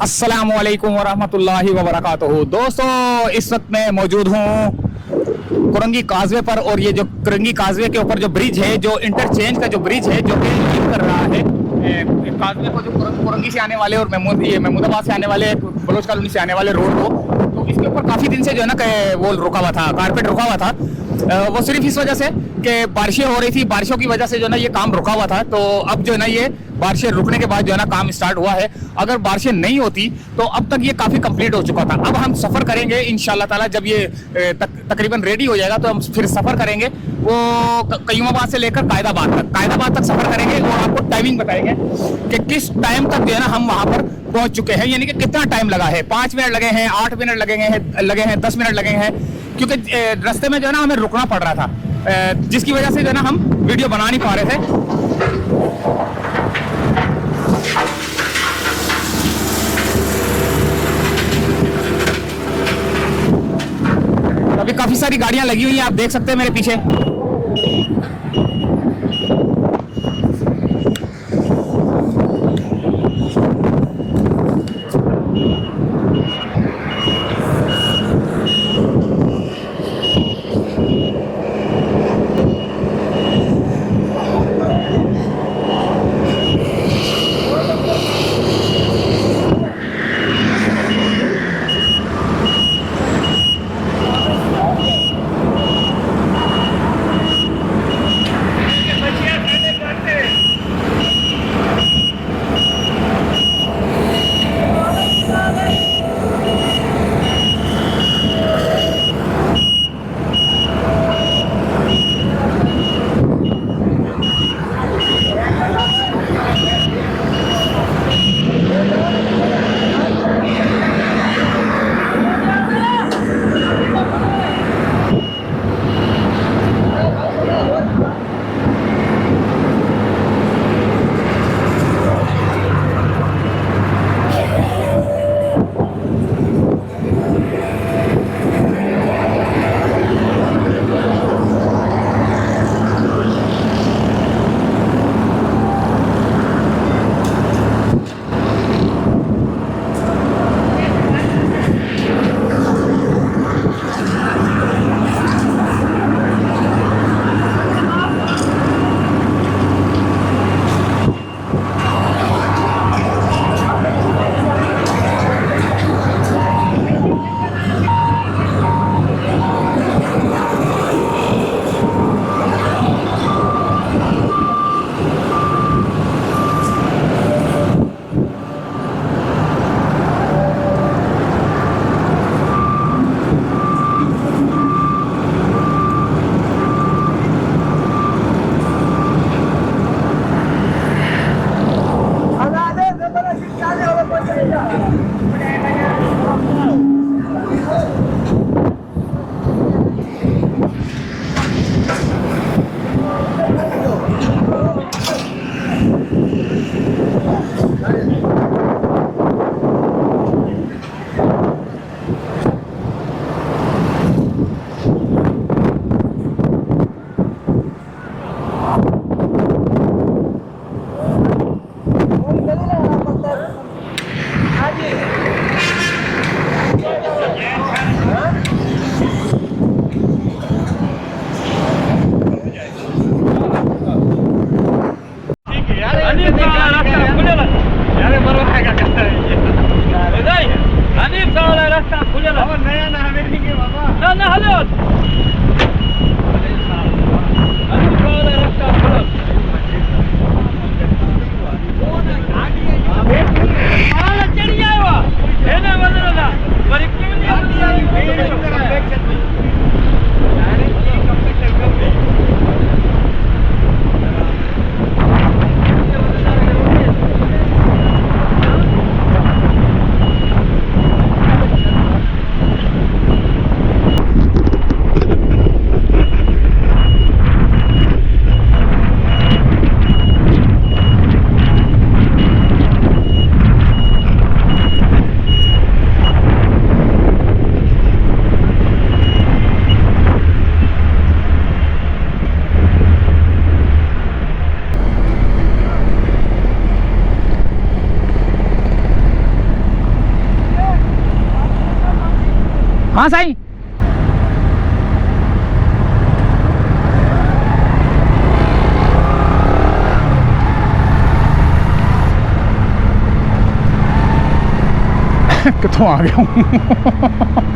अस्सलामुअलैकुम वरहमतुल्लाहि वबरकातुहू। दोस्तों, इस वक्त मैं मौजूद हूँ कुरंगी काजवे पर, और ये जो कुरंगी काजवे के ऊपर जो ब्रिज है, जो इंटरचेंज का जो ब्रिज है, जो कि लिंक कर रहा है काजवे को, जो कुरंगी से आने वाले और महमूदाबाद से आने वाले, बलोच कॉलोनी से आने वाले रोड को, तो इसके ऊपर काफ़ी दिन से जो है ना वो रुका हुआ था, कारपेट रुका हुआ था। वो सिर्फ इस वजह से कि बारिशें हो रही थी, बारिशों की वजह से जो है ना ये काम रुका हुआ था। तो अब जो है ना ये बारिशें रुकने के बाद जो है ना काम स्टार्ट हुआ है। अगर बारिशें नहीं होती तो अब तक ये काफ़ी कंप्लीट हो चुका था। अब हम सफ़र करेंगे इंशाल्लाह ताला, जब ये तकरीबन रेडी हो जाएगा तो हम फिर सफ़र करेंगे वो कयूमाबाद से लेकर कायदाबाद तक सफ़र करेंगे, और आपको टाइमिंग बताएंगे कि किस टाइम तक जो है ना हम वहाँ पर पहुँच चुके हैं, यानी कि कितना टाइम लगा है। 5 मिनट लगे हैं, 8 मिनट लगे हैं, 10 मिनट लगे हैं, क्योंकि रास्ते में जो है ना हमें रुकना पड़ रहा था, जिसकी वजह से जो है ना हम वीडियो बना नहीं पा रहे थे। अभी काफी सारी गाड़ियां लगी हुई हैं, आप देख सकते हैं मेरे पीछे। हाँ साईं। कितों आ गया हूँ